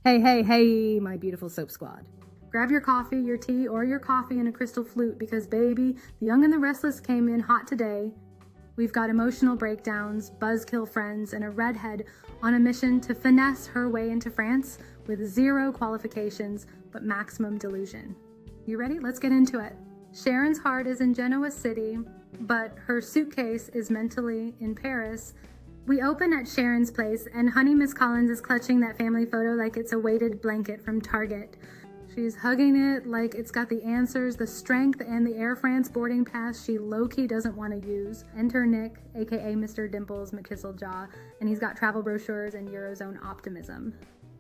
Hey, hey, hey, my beautiful soap squad. Grab your coffee, your tea, or your coffee in a crystal flute because, baby, The Young and the Restless came in hot today. We've got emotional breakdowns, buzzkill friends, and a redhead on a mission to finesse her way into France with zero qualifications but maximum delusion. You ready? Let's get into it. Sharon's heart is in Genoa City, but her suitcase is mentally in Paris. We open at Sharon's place, and honey Miss Collins is clutching that family photo like it's a weighted blanket from Target. She's hugging it like it's got the answers, the strength, and the Air France boarding pass she low-key doesn't want to use. Enter Nick, aka Mr. Dimples McKisseljaw, and he's got travel brochures and Eurozone optimism.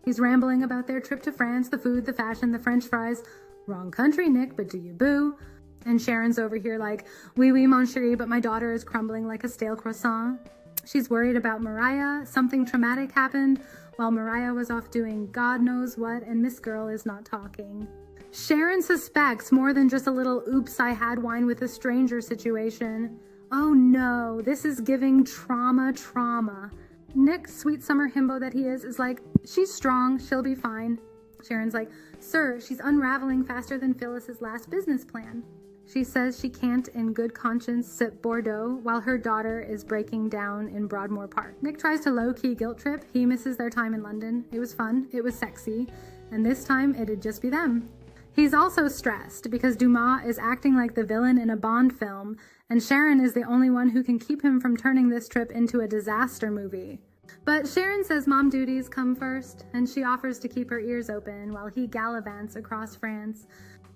He's rambling about their trip to France, the food, the fashion, the French fries. Wrong country, Nick, but do you boo? And Sharon's over here like, oui, oui, mon chéri, but my daughter is crumbling like a stale croissant. She's worried about Mariah. Something traumatic happened while Mariah was off doing God knows what, and this girl is not talking. Sharon suspects more than just a little oops, I had wine with a stranger situation. Oh no, this is giving trauma. Nick, sweet summer himbo that he is like, she's strong, she'll be fine. Sharon's like, sir, she's unraveling faster than Phyllis's last business plan. She says she can't in good conscience sip Bordeaux while her daughter is breaking down in Broadmoor Park. Nick tries to low-key guilt trip. He misses their time in London. It was fun, it was sexy, and this time it'd just be them. He's also stressed because Dumas is acting like the villain in a Bond film, and Sharon is the only one who can keep him from turning this trip into a disaster movie. But Sharon says mom duties come first, and she offers to keep her ears open while he gallivants across France.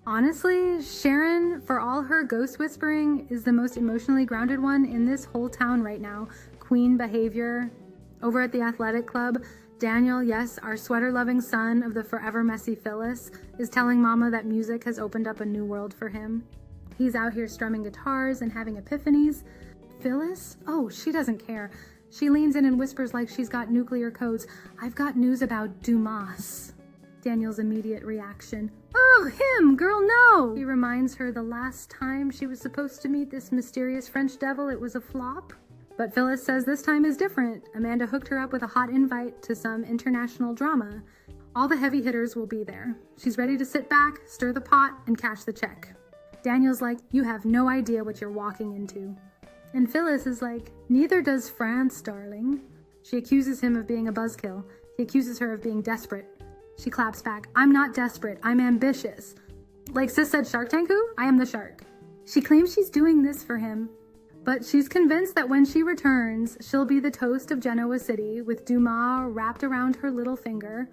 Honestly, Sharon, for all her ghost whispering, is the most emotionally grounded one in this whole town right now. Queen behavior. Over at the athletic club, Daniel, yes, our sweater-loving son of the forever messy Phyllis, is telling Mama that music has opened up a new world for him. He's out here strumming guitars and having epiphanies. Phyllis? Oh, she doesn't care. She leans in and whispers like she's got nuclear codes. I've got news about Dumas. Daniel's immediate reaction. Oh, him! Girl, no! He reminds her the last time she was supposed to meet this mysterious French devil, it was a flop. But Phyllis says this time is different. Amanda hooked her up with a hot invite to some international drama. All the heavy hitters will be there. She's ready to sit back, stir the pot, and cash the check. Daniel's like, you have no idea what you're walking into. And Phyllis is like, neither does France, darling. She accuses him of being a buzzkill. He accuses her of being desperate. She claps back, I'm not desperate, I'm ambitious. Like sis said Shark Tank who? I am the shark. She claims she's doing this for him, but she's convinced that when she returns, she'll be the toast of Genoa City with Dumas wrapped around her little finger.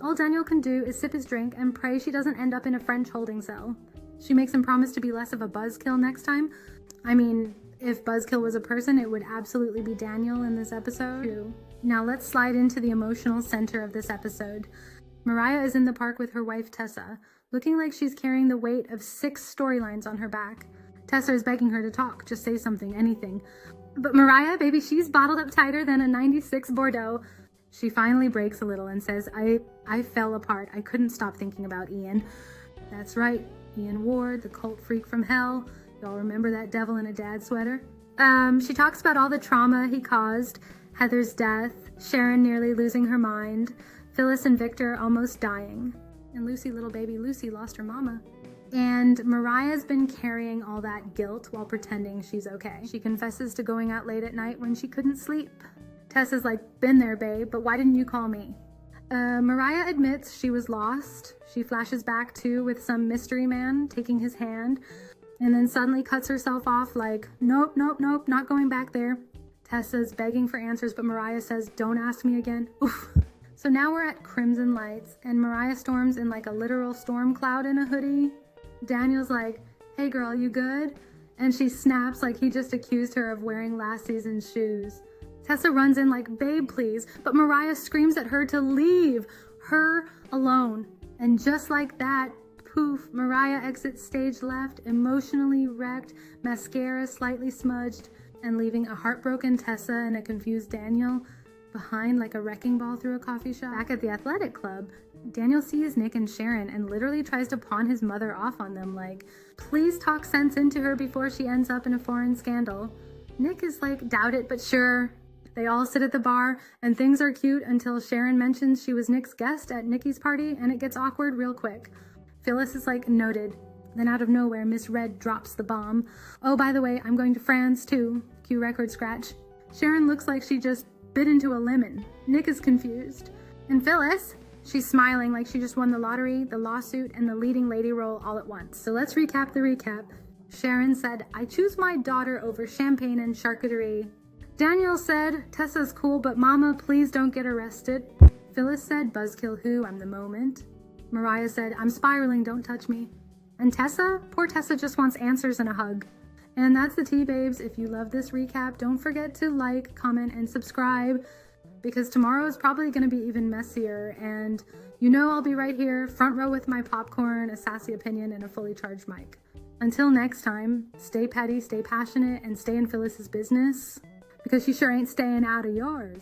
All Daniel can do is sip his drink and pray she doesn't end up in a French holding cell. She makes him promise to be less of a buzzkill next time. I mean, if Buzzkill was a person, it would absolutely be Daniel in this episode. True. Now let's slide into the emotional center of this episode. Mariah is in the park with her wife Tessa, looking like she's carrying the weight of 6 storylines on her back. Tessa is begging her to talk, just say something, anything. But Mariah, baby, she's bottled up tighter than a 96 Bordeaux. She finally breaks a little and says, I fell apart. I couldn't stop thinking about Ian. That's right, Ian Ward, the cult freak from hell. Y'all remember that devil in a dad sweater? She talks about all the trauma he caused, Heather's death, Sharon nearly losing her mind, Phyllis and Victor almost dying, and Lucy, little baby Lucy, lost her mama. And Mariah's been carrying all that guilt while pretending she's okay. She confesses to going out late at night when she couldn't sleep. Tessa's like, been there, babe, but why didn't you call me? Mariah admits she was lost. She flashes back too with some mystery man taking his hand, and then suddenly cuts herself off like, nope, not going back there. Tessa's begging for answers, but Mariah says, don't ask me again. Oof. So now we're at Crimson Lights, and Mariah storms in like a literal storm cloud in a hoodie. Daniel's like, hey girl, you good? And she snaps like he just accused her of wearing last season's shoes. Tessa runs in like, babe, please, but Mariah screams at her to leave her alone. And just like that, poof, Mariah exits stage left, emotionally wrecked, mascara slightly smudged, and leaving a heartbroken Tessa and a confused Daniel behind like a wrecking ball through a coffee shop. Back at the athletic club, Daniel sees Nick and Sharon and literally tries to pawn his mother off on them like, please talk sense into her before she ends up in a foreign scandal. Nick is like, doubt it, but sure. They all sit at the bar, and things are cute until Sharon mentions she was Nick's guest at Nikki's party, and it gets awkward real quick. Phyllis is like, noted. Then out of nowhere, Miss Red drops the bomb. Oh, by the way, I'm going to France too. Cue record scratch. Sharon looks like she just bit into a lemon. Nick is confused. And Phyllis, she's smiling like she just won the lottery, the lawsuit, and the leading lady role all at once. So let's recap the recap. Sharon said, I choose my daughter over champagne and charcuterie. Daniel said, Tessa's cool, but mama, please don't get arrested. Phyllis said, Buzzkill who, I'm the moment. Mariah said, I'm spiraling, don't touch me. And Tessa? Poor Tessa just wants answers and a hug. And that's the tea, babes. If you love this recap, don't forget to like, comment, and subscribe, because tomorrow is probably going to be even messier. And you know I'll be right here, front row with my popcorn, a sassy opinion, and a fully charged mic. Until next time, stay petty, stay passionate, and stay in Phyllis's business, because she sure ain't staying out of yours.